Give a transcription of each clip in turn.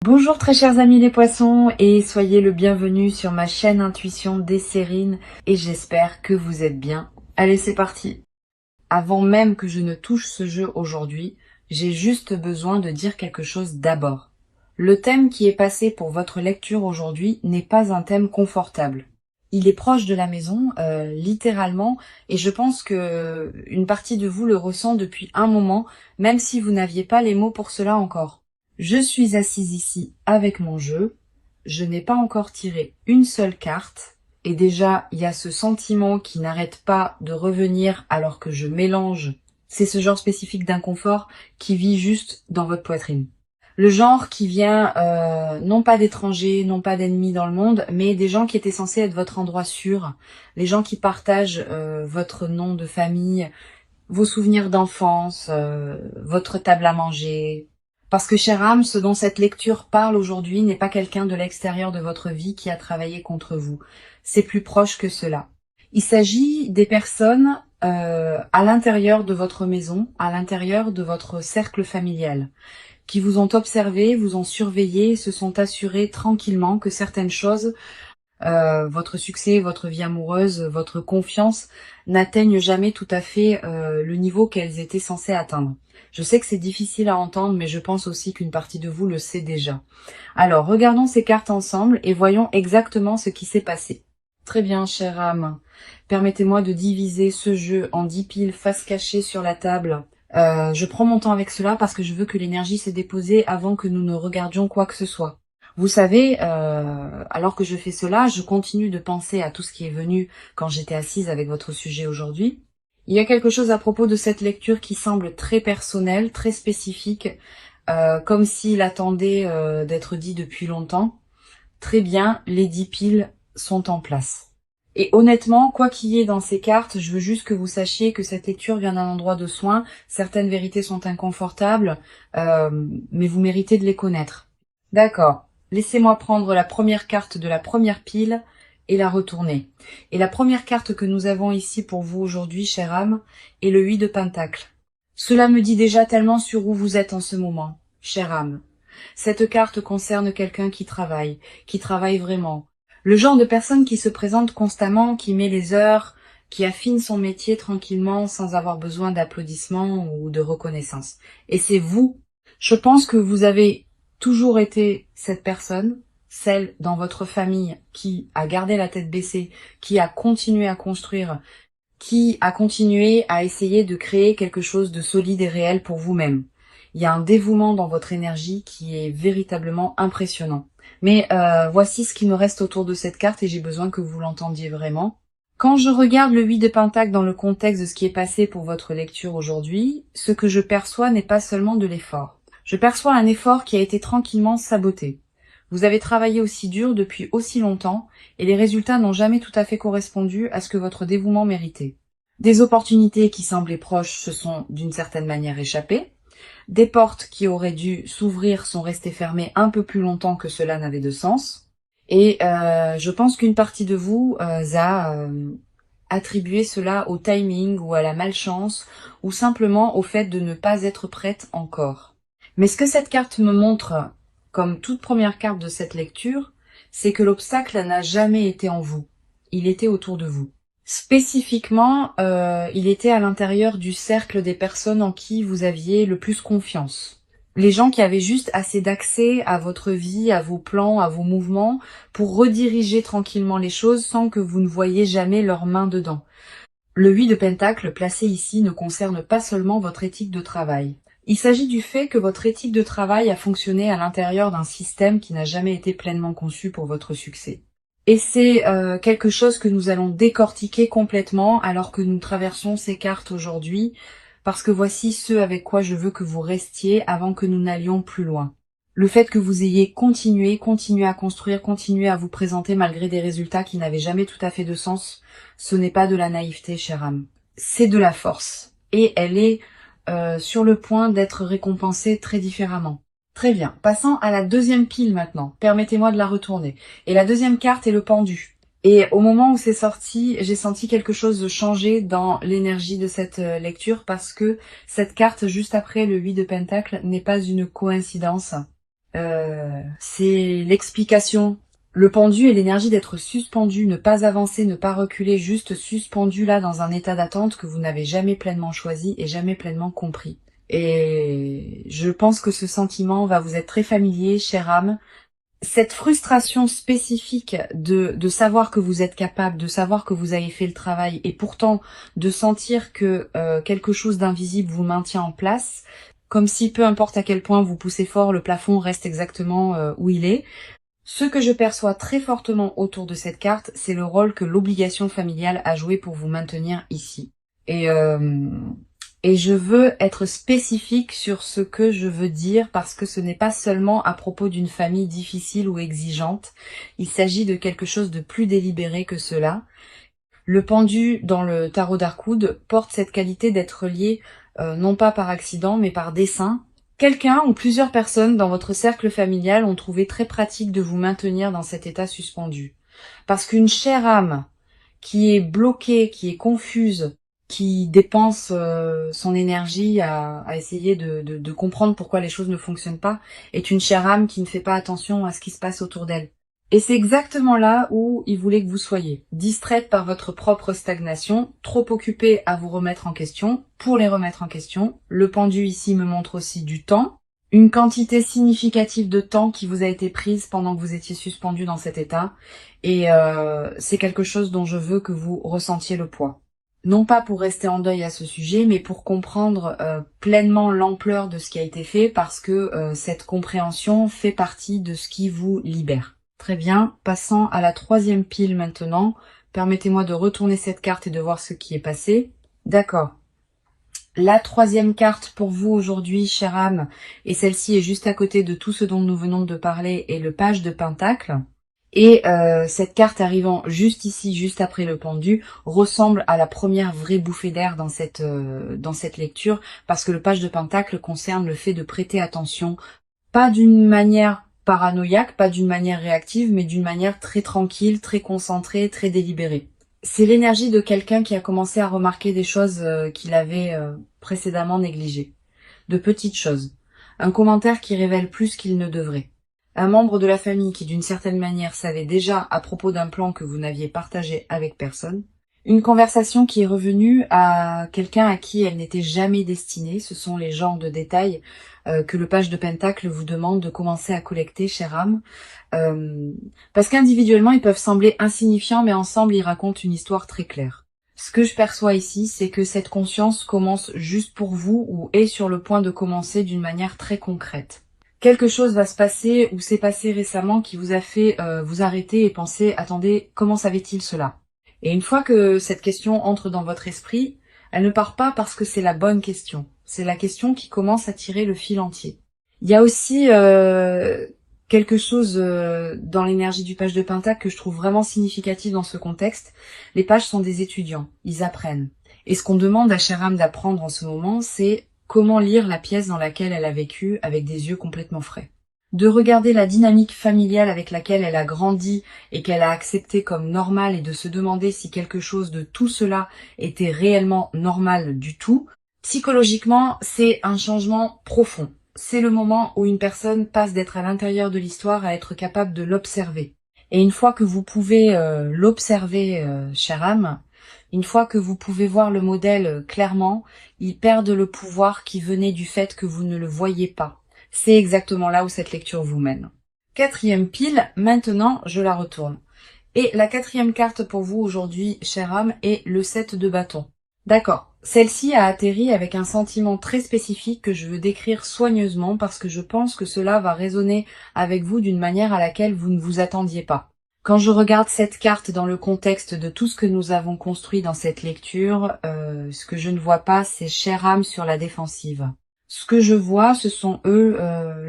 Bonjour très chers amis les poissons et soyez le bienvenu sur ma chaîne Intuition des Sérines et j'espère que vous êtes bien. Allez, c'est parti. Avant même que je ne touche ce jeu aujourd'hui, j'ai juste besoin de dire quelque chose d'abord. Le thème qui est passé pour votre lecture aujourd'hui n'est pas un thème confortable. Il est proche de la maison, littéralement, et je pense que une partie de vous le ressent depuis un moment, même si vous n'aviez pas les mots pour cela encore. Je suis assise ici avec mon jeu, je n'ai pas encore tiré une seule carte, et déjà il y a ce sentiment qui n'arrête pas de revenir alors que je mélange. C'est ce genre spécifique d'inconfort qui vit juste dans votre poitrine. Le genre qui vient non pas d'étrangers, non pas d'ennemis dans le monde, mais des gens qui étaient censés être votre endroit sûr, les gens qui partagent votre nom de famille, vos souvenirs d'enfance, votre table à manger. Parce que, chère âme, ce dont cette lecture parle aujourd'hui n'est pas quelqu'un de l'extérieur de votre vie qui a travaillé contre vous. C'est plus proche que cela. Il s'agit des personnes à l'intérieur de votre maison, à l'intérieur de votre cercle familial, qui vous ont observé, vous ont surveillé, se sont assurés tranquillement que certaines choses, votre succès, votre vie amoureuse, votre confiance, n'atteignent jamais tout à fait le niveau qu'elles étaient censées atteindre. Je sais que c'est difficile à entendre, mais je pense aussi qu'une partie de vous le sait déjà. Alors, regardons ces cartes ensemble et voyons exactement ce qui s'est passé. Très bien, chère âme. Permettez-moi de diviser ce jeu en 10 piles face cachée sur la table. Je prends mon temps avec cela parce que je veux que l'énergie s'est déposée avant que nous ne regardions quoi que ce soit. Vous savez, alors que je fais cela, je continue de penser à tout ce qui est venu quand j'étais assise avec votre sujet aujourd'hui. Il y a quelque chose à propos de cette lecture qui semble très personnel, très spécifique, comme s'il attendait d'être dit depuis longtemps. Très bien, les 10 piles sont en place. Et honnêtement, quoi qu'il y ait dans ces cartes, je veux juste que vous sachiez que cette lecture vient d'un endroit de soin. Certaines vérités sont inconfortables, mais vous méritez de les connaître. D'accord. Laissez-moi prendre la première carte de la première pile et la retourner. Et la première carte que nous avons ici pour vous aujourd'hui, chère âme, est le 8 de Pentacle. Cela me dit déjà tellement sur où vous êtes en ce moment, chère âme. Cette carte concerne quelqu'un qui travaille vraiment. Le genre de personne qui se présente constamment, qui met les heures, qui affine son métier tranquillement sans avoir besoin d'applaudissements ou de reconnaissance. Et c'est vous. Je pense que vous avez toujours été cette personne, celle dans votre famille qui a gardé la tête baissée, qui a continué à construire, qui a continué à essayer de créer quelque chose de solide et réel pour vous-même. Il y a un dévouement dans votre énergie qui est véritablement impressionnant. Mais voici ce qui me reste autour de cette carte et j'ai besoin que vous l'entendiez vraiment. Quand je regarde le 8 de Pentacle dans le contexte de ce qui est passé pour votre lecture aujourd'hui, ce que je perçois n'est pas seulement de l'effort. Je perçois un effort qui a été tranquillement saboté. Vous avez travaillé aussi dur depuis aussi longtemps et les résultats n'ont jamais tout à fait correspondu à ce que votre dévouement méritait. Des opportunités qui semblaient proches se sont d'une certaine manière échappées. Des portes qui auraient dû s'ouvrir sont restées fermées un peu plus longtemps que cela n'avait de sens. Et je pense qu'une partie de vous a attribué cela au timing ou à la malchance ou simplement au fait de ne pas être prête encore. Mais ce que cette carte me montre, comme toute première carte de cette lecture, c'est que l'obstacle n'a jamais été en vous. Il était autour de vous. Spécifiquement, il était à l'intérieur du cercle des personnes en qui vous aviez le plus confiance. Les gens qui avaient juste assez d'accès à votre vie, à vos plans, à vos mouvements, pour rediriger tranquillement les choses sans que vous ne voyiez jamais leurs mains dedans. Le 8 de Pentacle placé ici ne concerne pas seulement votre éthique de travail. Il s'agit du fait que votre éthique de travail a fonctionné à l'intérieur d'un système qui n'a jamais été pleinement conçu pour votre succès. Et c'est quelque chose que nous allons décortiquer complètement alors que nous traversons ces cartes aujourd'hui, parce que voici ce avec quoi je veux que vous restiez avant que nous n'allions plus loin. Le fait que vous ayez continué à construire, continué à vous présenter malgré des résultats qui n'avaient jamais tout à fait de sens, ce n'est pas de la naïveté, chère âme. C'est de la force. Et elle est sur le point d'être récompensée très différemment. Très bien, passons à la deuxième pile maintenant. Permettez-moi de la retourner. Et la deuxième carte est le pendu. Et au moment où c'est sorti, j'ai senti quelque chose de changer dans l'énergie de cette lecture parce que cette carte juste après le 8 de Pentacle n'est pas une coïncidence. C'est l'explication. Le pendu est l'énergie d'être suspendu, ne pas avancer, ne pas reculer, juste suspendu là dans un état d'attente que vous n'avez jamais pleinement choisi et jamais pleinement compris. Et je pense que ce sentiment va vous être très familier, chère âme. Cette frustration spécifique de savoir que vous êtes capable, de savoir que vous avez fait le travail et pourtant de sentir que quelque chose d'invisible vous maintient en place, comme si peu importe à quel point vous poussez fort, le plafond reste exactement où il est. Ce que je perçois très fortement autour de cette carte, c'est le rôle que l'obligation familiale a joué pour vous maintenir ici. Et, euh, et je veux être spécifique sur ce que je veux dire parce que ce n'est pas seulement à propos d'une famille difficile ou exigeante, il s'agit de quelque chose de plus délibéré que cela. Le pendu dans le tarot d'Arkoud porte cette qualité d'être lié non pas par accident mais par dessein. Quelqu'un ou plusieurs personnes dans votre cercle familial ont trouvé très pratique de vous maintenir dans cet état suspendu. Parce qu'une chère âme qui est bloquée, qui est confuse, qui dépense son énergie à essayer de comprendre pourquoi les choses ne fonctionnent pas, est une chère âme qui ne fait pas attention à ce qui se passe autour d'elle. Et c'est exactement là où il voulait que vous soyez. Distraite par votre propre stagnation, trop occupée à vous remettre en question, pour les remettre en question. Le pendu ici me montre aussi du temps, une quantité significative de temps qui vous a été prise pendant que vous étiez suspendu dans cet état. Et c'est quelque chose dont je veux que vous ressentiez le poids. Non pas pour rester en deuil à ce sujet, mais pour comprendre pleinement l'ampleur de ce qui a été fait, parce que cette compréhension fait partie de ce qui vous libère. Très bien, passant à la troisième pile maintenant. Permettez-moi de retourner cette carte et de voir ce qui est passé. D'accord. La troisième carte pour vous aujourd'hui, chère âme, et celle-ci est juste à côté de tout ce dont nous venons de parler, est le page de Pentacle. Et cette carte arrivant juste ici, juste après le pendu, ressemble à la première vraie bouffée d'air dans cette lecture, parce que le page de Pentacle concerne le fait de prêter attention, pas d'une manière paranoïaque, pas d'une manière réactive, mais d'une manière très tranquille, très concentrée, très délibérée. C'est l'énergie de quelqu'un qui a commencé à remarquer des choses qu'il avait précédemment négligées. De petites choses. Un commentaire qui révèle plus qu'il ne devrait. Un membre de la famille qui d'une certaine manière savait déjà à propos d'un plan que vous n'aviez partagé avec personne. Une conversation qui est revenue à quelqu'un à qui elle n'était jamais destinée. Ce sont les genres de détails que le page de Pentacle vous demande de commencer à collecter, chère âme. Parce qu'individuellement, ils peuvent sembler insignifiants, mais ensemble, ils racontent une histoire très claire. Ce que je perçois ici, c'est que cette conscience commence juste pour vous ou est sur le point de commencer d'une manière très concrète. Quelque chose va se passer ou s'est passé récemment qui vous a fait vous arrêter et penser « Attendez, comment savait-il cela ?» Et une fois que cette question entre dans votre esprit, elle ne part pas parce que c'est la bonne question. C'est la question qui commence à tirer le fil entier. Il y a aussi quelque chose dans l'énergie du page de Pentacle que je trouve vraiment significatif dans ce contexte. Les pages sont des étudiants, ils apprennent. Et ce qu'on demande à chère âme d'apprendre en ce moment, c'est comment lire la pièce dans laquelle elle a vécu avec des yeux complètement frais. De regarder la dynamique familiale avec laquelle elle a grandi et qu'elle a accepté comme normale et de se demander si quelque chose de tout cela était réellement normal du tout. Psychologiquement, c'est un changement profond. C'est le moment où une personne passe d'être à l'intérieur de l'histoire à être capable de l'observer. Et une fois que vous pouvez l'observer, chère âme, une fois que vous pouvez voir le modèle clairement, il perd le pouvoir qui venait du fait que vous ne le voyez pas. C'est exactement là où cette lecture vous mène. Quatrième pile, maintenant je la retourne. Et la quatrième carte pour vous aujourd'hui, chère âme, est le 7 de bâton. D'accord. Celle-ci a atterri avec un sentiment très spécifique que je veux décrire soigneusement parce que je pense que cela va résonner avec vous d'une manière à laquelle vous ne vous attendiez pas. Quand je regarde cette carte dans le contexte de tout ce que nous avons construit dans cette lecture, ce que je ne vois pas, c'est chère âme sur la défensive. Ce que je vois, ce sont eux,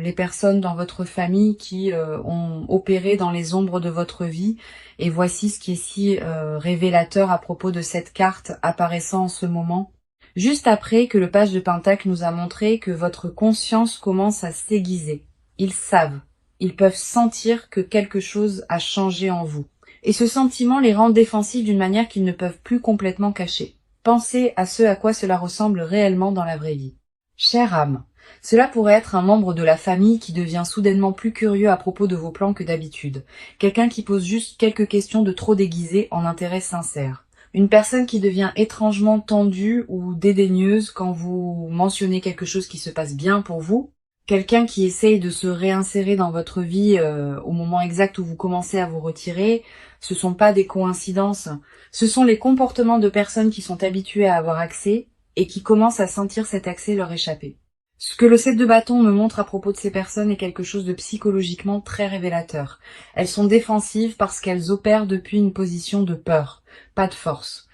les personnes dans votre famille qui ont opéré dans les ombres de votre vie. Et voici ce qui est si révélateur à propos de cette carte apparaissant en ce moment. Juste après que le page de Pentacle nous a montré que votre conscience commence à s'aiguiser. Ils savent, ils peuvent sentir que quelque chose a changé en vous. Et ce sentiment les rend défensifs d'une manière qu'ils ne peuvent plus complètement cacher. Pensez à ce à quoi cela ressemble réellement dans la vraie vie. Chère âme, Cela pourrait être un membre de la famille qui devient soudainement plus curieux à propos de vos plans que d'habitude. Quelqu'un qui pose juste quelques questions de trop déguisées en intérêt sincère. Une personne qui devient étrangement tendue ou dédaigneuse quand vous mentionnez quelque chose qui se passe bien pour vous. Quelqu'un qui essaye de se réinsérer dans votre vie au moment exact où vous commencez à vous retirer. Ce sont pas des coïncidences. Ce sont les comportements de personnes qui sont habituées à avoir accès et qui commencent à sentir cet accès leur échapper. Ce que le 7 de bâton me montre à propos de ces personnes est quelque chose de psychologiquement très révélateur. Elles sont défensives parce qu'elles opèrent depuis une position de peur, pas de force.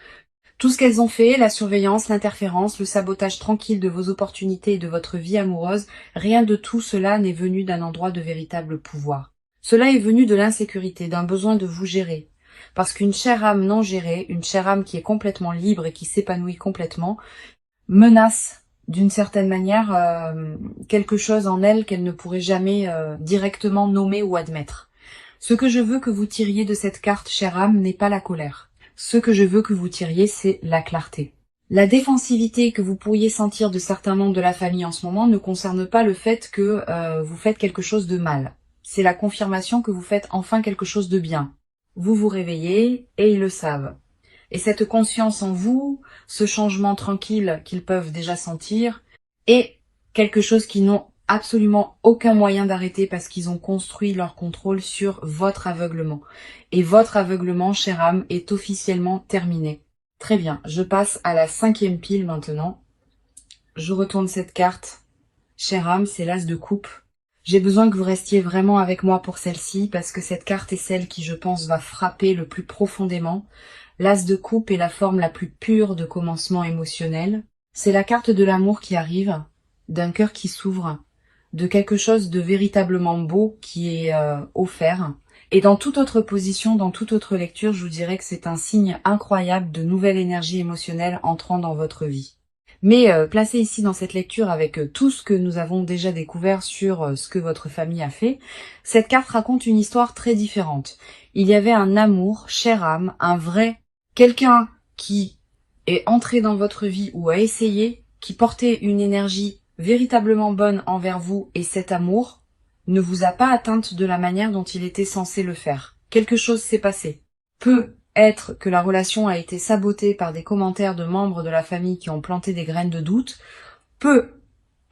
Tout ce qu'elles ont fait, la surveillance, l'interférence, le sabotage tranquille de vos opportunités et de votre vie amoureuse, rien de tout cela n'est venu d'un endroit de véritable pouvoir. Cela est venu de l'insécurité, d'un besoin de vous gérer. Parce qu'une chère âme non gérée, une chère âme qui est complètement libre et qui s'épanouit complètement, menace d'une certaine manière quelque chose en elle qu'elle ne pourrait jamais directement nommer ou admettre. Ce que je veux que vous tiriez de cette carte, chère âme, n'est pas la colère. Ce que je veux que vous tiriez, c'est la clarté. La défensivité que vous pourriez sentir de certains membres de la famille en ce moment ne concerne pas le fait que vous faites quelque chose de mal. C'est la confirmation que vous faites enfin quelque chose de bien. Vous vous réveillez et ils le savent. Et cette conscience en vous, ce changement tranquille qu'ils peuvent déjà sentir, est quelque chose qu'ils n'ont absolument aucun moyen d'arrêter parce qu'ils ont construit leur contrôle sur votre aveuglement. Et votre aveuglement, chère âme, est officiellement terminé. Très bien, je passe à la 5e pile maintenant. Je retourne cette carte. Chère âme, c'est l'as de coupe. J'ai besoin que vous restiez vraiment avec moi pour celle-ci parce que cette carte est celle qui, je pense, va frapper le plus profondément. L'as de coupe est la forme la plus pure de commencement émotionnel. C'est la carte de l'amour qui arrive, d'un cœur qui s'ouvre, de quelque chose de véritablement beau qui est offert. Et dans toute autre position, dans toute autre lecture, je vous dirais que c'est un signe incroyable de nouvelle énergie émotionnelle entrant dans votre vie. Mais placé ici dans cette lecture avec tout ce que nous avons déjà découvert sur ce que votre famille a fait, cette carte raconte une histoire très différente. Il y avait un amour, chère âme, un vrai, quelqu'un qui est entré dans votre vie ou a essayé, qui portait une énergie véritablement bonne envers vous et cet amour ne vous a pas atteinte de la manière dont il était censé le faire. Quelque chose s'est passé. Peut être que la relation a été sabotée par des commentaires de membres de la famille qui ont planté des graines de doute. Peut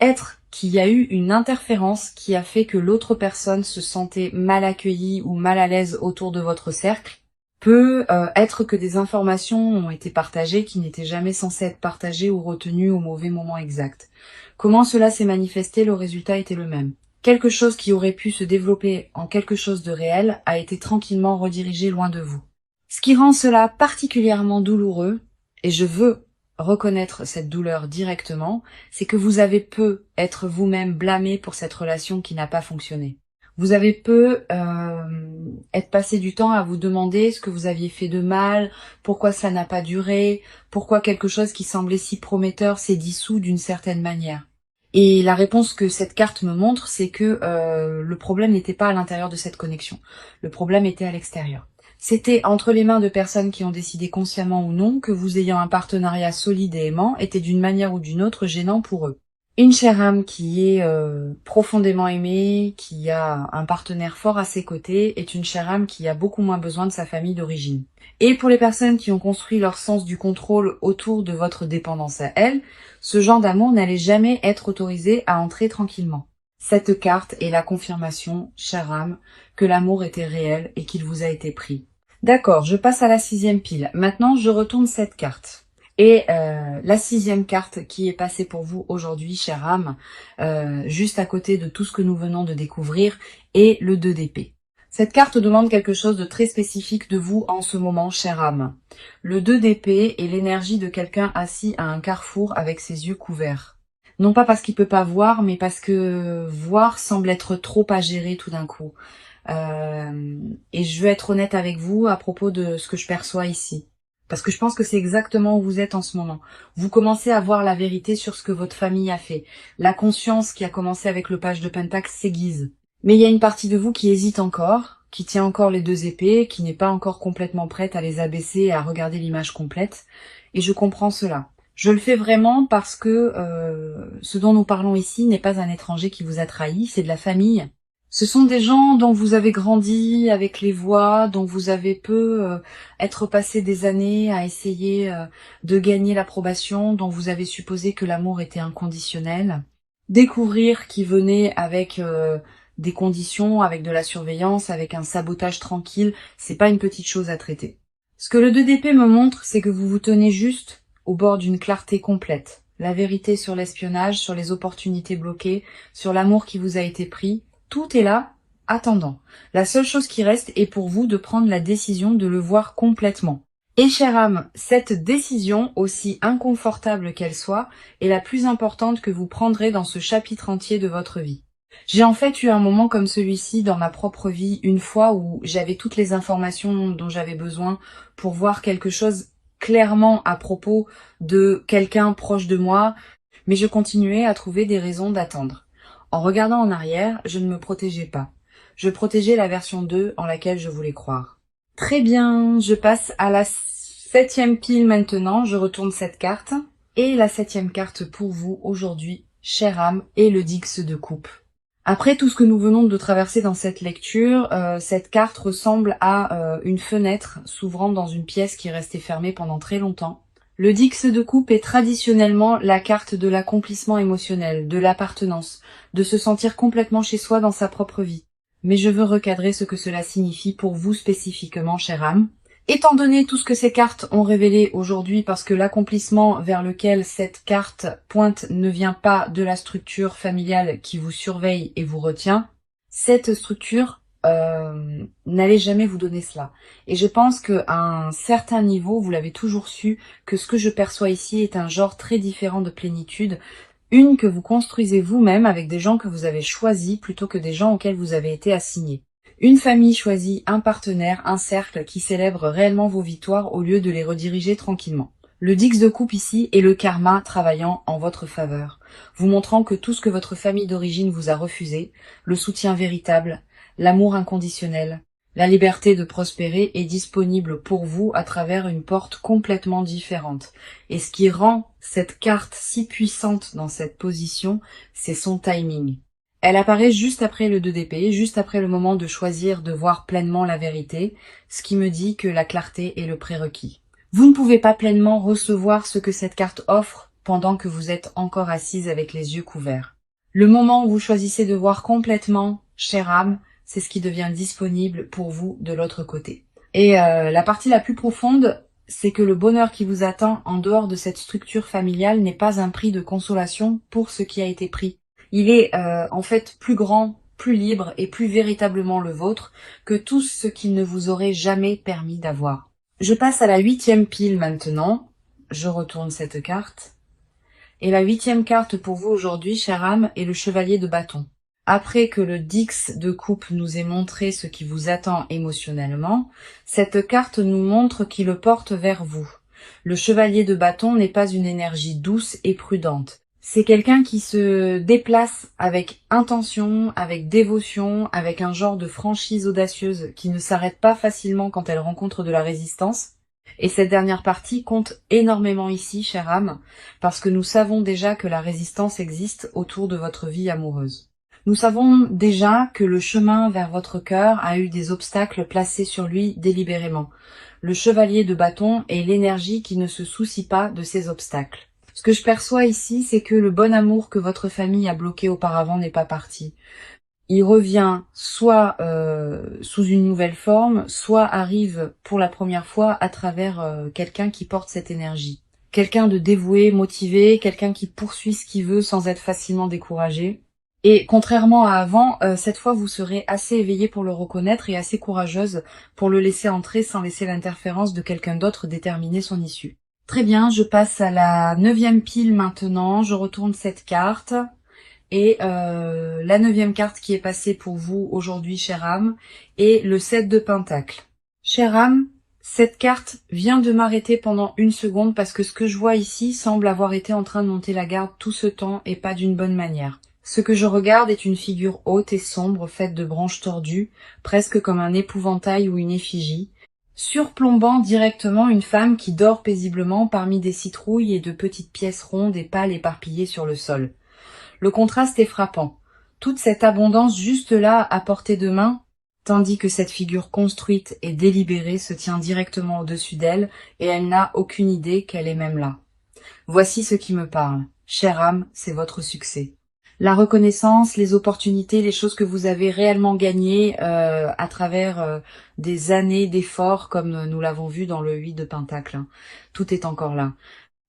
être qu'il y a eu une interférence qui a fait que l'autre personne se sentait mal accueillie ou mal à l'aise autour de votre cercle. Peut être que des informations ont été partagées qui n'étaient jamais censées être partagées ou retenues au mauvais moment exact. Comment cela s'est manifesté, le résultat était le même. Quelque chose qui aurait pu se développer en quelque chose de réel a été tranquillement redirigé loin de vous. Ce qui rend cela particulièrement douloureux, et je veux reconnaître cette douleur directement, c'est que vous avez peu être vous-même blâmé pour cette relation qui n'a pas fonctionné. Vous avez peu être passé du temps à vous demander ce que vous aviez fait de mal, pourquoi ça n'a pas duré, pourquoi quelque chose qui semblait si prometteur s'est dissous d'une certaine manière. Et la réponse que cette carte me montre, c'est que le problème n'était pas à l'intérieur de cette connexion. Le problème était à l'extérieur. C'était entre les mains de personnes qui ont décidé consciemment ou non que vous ayant un partenariat solide et aimant était d'une manière ou d'une autre gênant pour eux. Une chère âme qui est profondément aimée, qui a un partenaire fort à ses côtés, est une chère âme qui a beaucoup moins besoin de sa famille d'origine. Et pour les personnes qui ont construit leur sens du contrôle autour de votre dépendance à elle, ce genre d'amour n'allait jamais être autorisé à entrer tranquillement. Cette carte est la confirmation, chère âme, que l'amour était réel et qu'il vous a été pris. D'accord, je passe à la 6e pile. Maintenant, je retourne cette carte. Et la 6e carte qui est passée pour vous aujourd'hui, chère âme, juste à côté de tout ce que nous venons de découvrir, est le 2 d'épée. Cette carte demande quelque chose de très spécifique de vous en ce moment, chère âme. Le 2 d'épée est l'énergie de quelqu'un assis à un carrefour avec ses yeux couverts. Non pas parce qu'il peut pas voir, mais parce que voir semble être trop à gérer tout d'un coup. Et je veux être honnête avec vous à propos de ce que je perçois ici. Parce que je pense que c'est exactement où vous êtes en ce moment. Vous commencez à voir la vérité sur ce que votre famille a fait. La conscience qui a commencé avec le page de Pentacle s'aiguise. Mais il y a une partie de vous qui hésite encore, qui tient encore les 2 épées, qui n'est pas encore complètement prête à les abaisser et à regarder l'image complète. Et je comprends cela. Je le fais vraiment parce que ce dont nous parlons ici n'est pas un étranger qui vous a trahi, c'est de la famille. Ce sont des gens dont vous avez grandi avec les voix, dont vous avez être passé des années à essayer de gagner l'approbation, dont vous avez supposé que l'amour était inconditionnel. Découvrir qui venait avec des conditions, avec de la surveillance, avec un sabotage tranquille, c'est pas une petite chose à traiter. Ce que le 2 d'épée me montre, c'est que vous vous tenez juste au bord d'une clarté complète. La vérité sur l'espionnage, sur les opportunités bloquées, sur l'amour qui vous a été pris, tout est là, attendant. La seule chose qui reste est pour vous de prendre la décision de le voir complètement. Et chère âme, cette décision, aussi inconfortable qu'elle soit, est la plus importante que vous prendrez dans ce chapitre entier de votre vie. J'ai en fait eu un moment comme celui-ci dans ma propre vie, une fois où j'avais toutes les informations dont j'avais besoin pour voir quelque chose clairement à propos de quelqu'un proche de moi, mais je continuais à trouver des raisons d'attendre. En regardant en arrière, je ne me protégeais pas. Je protégeais la version 2 en laquelle je voulais croire. Très bien, je passe à la 7e pile maintenant, je retourne cette carte. Et la 7e carte pour vous aujourd'hui, chère âme, est le Dix de coupe. Après tout ce que nous venons de traverser dans cette lecture, cette carte ressemble à une fenêtre s'ouvrant dans une pièce qui est restée fermée pendant très longtemps. Le Dix de coupe est traditionnellement la carte de l'accomplissement émotionnel, de l'appartenance, de se sentir complètement chez soi dans sa propre vie. Mais je veux recadrer ce que cela signifie pour vous spécifiquement, chère âme. Étant donné tout ce que ces cartes ont révélé aujourd'hui, parce que l'accomplissement vers lequel cette carte pointe ne vient pas de la structure familiale qui vous surveille et vous retient, cette structure n'allez jamais vous donner cela. Et je pense qu'à un certain niveau, vous l'avez toujours su, que ce que je perçois ici est un genre très différent de plénitude, une que vous construisez vous-même avec des gens que vous avez choisis plutôt que des gens auxquels vous avez été assignés. Une famille choisie, un partenaire, un cercle qui célèbre réellement vos victoires au lieu de les rediriger tranquillement. Le Dix de coupe ici est le karma travaillant en votre faveur, vous montrant que tout ce que votre famille d'origine vous a refusé, le soutien véritable, l'amour inconditionnel, la liberté de prospérer est disponible pour vous à travers une porte complètement différente. Et ce qui rend cette carte si puissante dans cette position, c'est son timing. Elle apparaît juste après le 2 d'épée, juste après le moment de choisir de voir pleinement la vérité, ce qui me dit que la clarté est le prérequis. Vous ne pouvez pas pleinement recevoir ce que cette carte offre pendant que vous êtes encore assise avec les yeux couverts. Le moment où vous choisissez de voir complètement, chère âme, c'est ce qui devient disponible pour vous de l'autre côté. Et la partie la plus profonde, c'est que le bonheur qui vous attend en dehors de cette structure familiale n'est pas un prix de consolation pour ce qui a été pris. Il est en fait plus grand, plus libre et plus véritablement le vôtre que tout ce qu'il ne vous aurait jamais permis d'avoir. Je passe à la 8e pile maintenant. Je retourne cette carte. Et la 8e carte pour vous aujourd'hui, chère âme, est le chevalier de bâton. Après que le Dix de coupe nous ait montré ce qui vous attend émotionnellement, cette carte nous montre qui le porte vers vous. Le chevalier de bâton n'est pas une énergie douce et prudente. C'est quelqu'un qui se déplace avec intention, avec dévotion, avec un genre de franchise audacieuse qui ne s'arrête pas facilement quand elle rencontre de la résistance. Et cette dernière partie compte énormément ici, chère âme, parce que nous savons déjà que la résistance existe autour de votre vie amoureuse. Nous savons déjà que le chemin vers votre cœur a eu des obstacles placés sur lui délibérément. Le chevalier de bâton est l'énergie qui ne se soucie pas de ces obstacles. Ce que je perçois ici, c'est que le bon amour que votre famille a bloqué auparavant n'est pas parti. Il revient soit sous une nouvelle forme, soit arrive pour la première fois à travers quelqu'un qui porte cette énergie. Quelqu'un de dévoué, motivé, quelqu'un qui poursuit ce qu'il veut sans être facilement découragé. Et contrairement à avant, cette fois vous serez assez éveillée pour le reconnaître et assez courageuse pour le laisser entrer sans laisser l'interférence de quelqu'un d'autre déterminer son issue. Très bien, je passe à la 9e pile maintenant, je retourne cette carte. Et la 9e carte qui est passée pour vous aujourd'hui, chère âme, est le 7 de Pentacle. Chère âme, cette carte vient de m'arrêter pendant une seconde parce que ce que je vois ici semble avoir été en train de monter la garde tout ce temps et pas d'une bonne manière. Ce que je regarde est une figure haute et sombre faite de branches tordues, presque comme un épouvantail ou une effigie. surplombant directement une femme qui dort paisiblement parmi des citrouilles et de petites pièces rondes et pâles éparpillées sur le sol. Le contraste est frappant. Toute cette abondance juste là à portée de main, tandis que cette figure construite et délibérée se tient directement au-dessus d'elle et elle n'a aucune idée qu'elle est même là. Voici ce qui me parle. Chère âme, c'est votre succès. La reconnaissance, les opportunités, les choses que vous avez réellement gagnées à travers des années d'efforts, comme nous l'avons vu dans le 8 de Pentacle. Tout est encore là.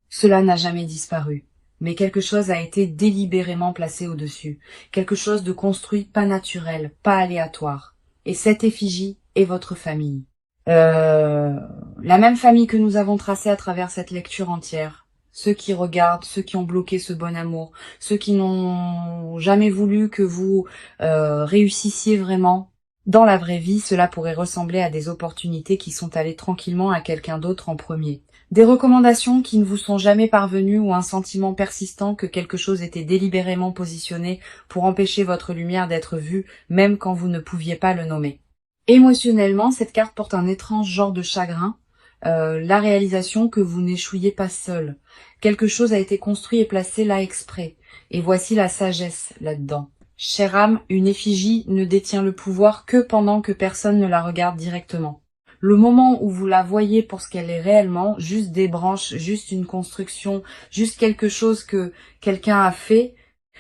Cela n'a jamais disparu, mais quelque chose a été délibérément placé au-dessus. Quelque chose de construit, pas naturel, pas aléatoire. Et cette effigie est votre famille. La même famille que nous avons tracée à travers cette lecture entière. Ceux qui regardent, ceux qui ont bloqué ce bon amour, ceux qui n'ont jamais voulu que vous réussissiez vraiment. Dans la vraie vie, cela pourrait ressembler à des opportunités qui sont allées tranquillement à quelqu'un d'autre en premier. Des recommandations qui ne vous sont jamais parvenues ou un sentiment persistant que quelque chose était délibérément positionné pour empêcher votre lumière d'être vue, même quand vous ne pouviez pas le nommer. Émotionnellement, cette carte porte un étrange genre de chagrin, la réalisation que vous n'échouiez pas seul. Quelque chose a été construit et placé là exprès. Et voici la sagesse là-dedans. Chère âme, une effigie ne détient le pouvoir que pendant que personne ne la regarde directement. Le moment où vous la voyez pour ce qu'elle est réellement, juste des branches, juste une construction, juste quelque chose que quelqu'un a fait,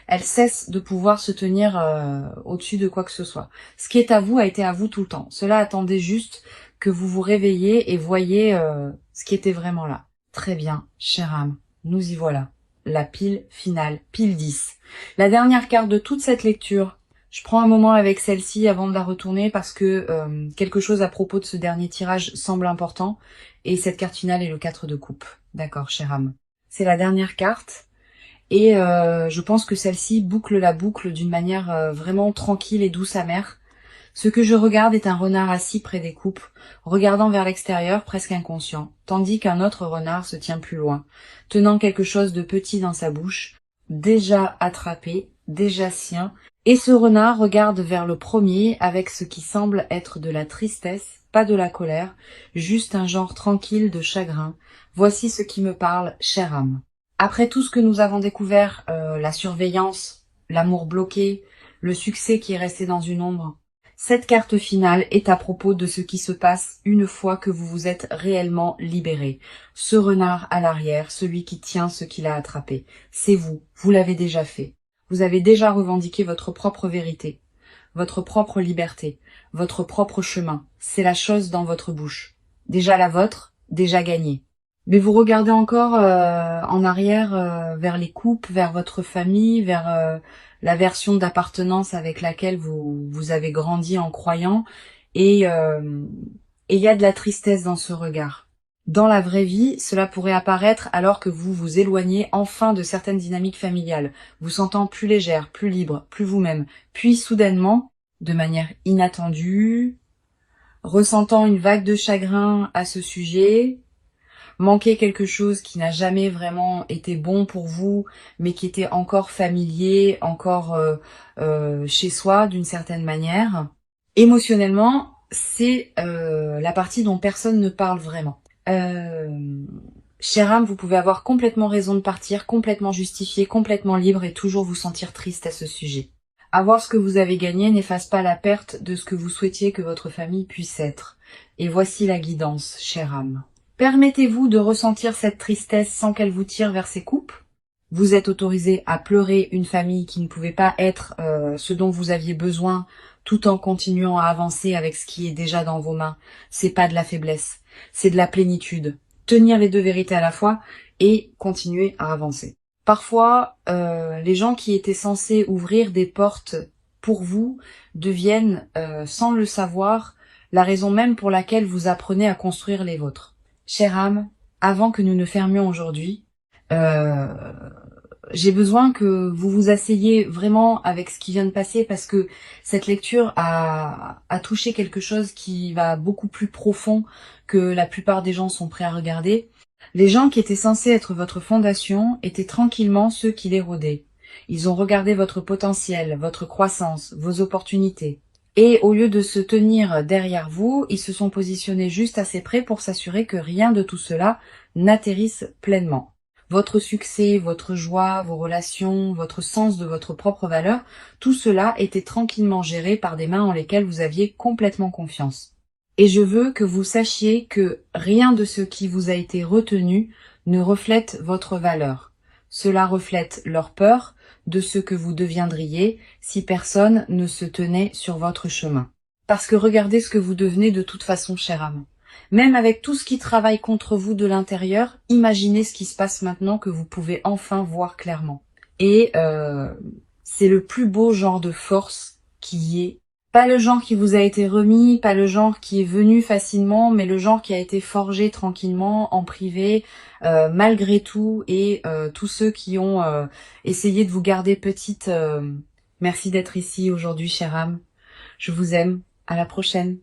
elle cesse de pouvoir se tenir au-dessus de quoi que ce soit. Ce qui est à vous a été à vous tout le temps. Cela attendait juste que vous vous réveilliez et voyez ce qui était vraiment là. Très bien, chère âme, nous y voilà. La pile finale, pile 10. La dernière carte de toute cette lecture. Je prends un moment avec celle-ci avant de la retourner parce que quelque chose à propos de ce dernier tirage semble important. Et cette carte finale est le 4 de coupe. D'accord, chère âme. C'est la dernière carte. Et je pense que celle-ci boucle la boucle d'une manière vraiment tranquille et douce amère. Ce que je regarde est un renard assis près des coupes, regardant vers l'extérieur presque inconscient, tandis qu'un autre renard se tient plus loin, tenant quelque chose de petit dans sa bouche, déjà attrapé, déjà sien, et ce renard regarde vers le premier avec ce qui semble être de la tristesse, pas de la colère, juste un genre tranquille de chagrin. Voici ce qui me parle, chère âme. Après tout ce que nous avons découvert, la surveillance, l'amour bloqué, le succès qui est resté dans une ombre, cette carte finale est à propos de ce qui se passe une fois que vous vous êtes réellement libéré. Ce renard à l'arrière, celui qui tient ce qu'il a attrapé, c'est vous, vous l'avez déjà fait. Vous avez déjà revendiqué votre propre vérité, votre propre liberté, votre propre chemin. C'est la chose dans votre bouche. Déjà la vôtre, déjà gagnée. Mais vous regardez encore en arrière vers les coupes, vers votre famille, vers la version d'appartenance avec laquelle vous avez grandi en croyant, et il y a de la tristesse dans ce regard. Dans la vraie vie, cela pourrait apparaître alors que vous vous éloignez enfin de certaines dynamiques familiales, vous sentant plus légère, plus libre, plus vous-même, puis soudainement, de manière inattendue, ressentant une vague de chagrin à ce sujet, manquer quelque chose qui n'a jamais vraiment été bon pour vous, mais qui était encore familier, encore chez soi d'une certaine manière. Émotionnellement, c'est la partie dont personne ne parle vraiment. Chère âme, vous pouvez avoir complètement raison de partir, complètement justifié, complètement libre et toujours vous sentir triste à ce sujet. Avoir ce que vous avez gagné n'efface pas la perte de ce que vous souhaitiez que votre famille puisse être. Et voici la guidance, chère âme. Permettez-vous de ressentir cette tristesse sans qu'elle vous tire vers ses coupes. Vous êtes autorisé à pleurer une famille qui ne pouvait pas être ce dont vous aviez besoin tout en continuant à avancer avec ce qui est déjà dans vos mains. C'est pas de la faiblesse, c'est de la plénitude. Tenir les deux vérités à la fois et continuer à avancer. Parfois, les gens qui étaient censés ouvrir des portes pour vous deviennent, sans le savoir, la raison même pour laquelle vous apprenez à construire les vôtres. Chère âme, avant que nous ne fermions aujourd'hui, j'ai besoin que vous vous asseyiez vraiment avec ce qui vient de passer parce que cette lecture a touché quelque chose qui va beaucoup plus profond que la plupart des gens sont prêts à regarder. Les gens qui étaient censés être votre fondation étaient tranquillement ceux qui l'érodaient. Ils ont regardé votre potentiel, votre croissance, vos opportunités. Et au lieu de se tenir derrière vous, ils se sont positionnés juste assez près pour s'assurer que rien de tout cela n'atterrisse pleinement. Votre succès, votre joie, vos relations, votre sens de votre propre valeur, tout cela était tranquillement géré par des mains en lesquelles vous aviez complètement confiance. Et je veux que vous sachiez que rien de ce qui vous a été retenu ne reflète votre valeur. Cela reflète leur peur de ce que vous deviendriez si personne ne se tenait sur votre chemin. Parce que regardez ce que vous devenez de toute façon, cher âme. Même avec tout ce qui travaille contre vous de l'intérieur, imaginez ce qui se passe maintenant que vous pouvez enfin voir clairement. Et c'est le plus beau genre de force qui y ait. Pas le genre qui vous a été remis, pas le genre qui est venu facilement, mais le genre qui a été forgé tranquillement, en privé, malgré tout, et tous ceux qui ont essayé de vous garder petite, merci d'être ici aujourd'hui, chère âme. Je vous aime. À la prochaine.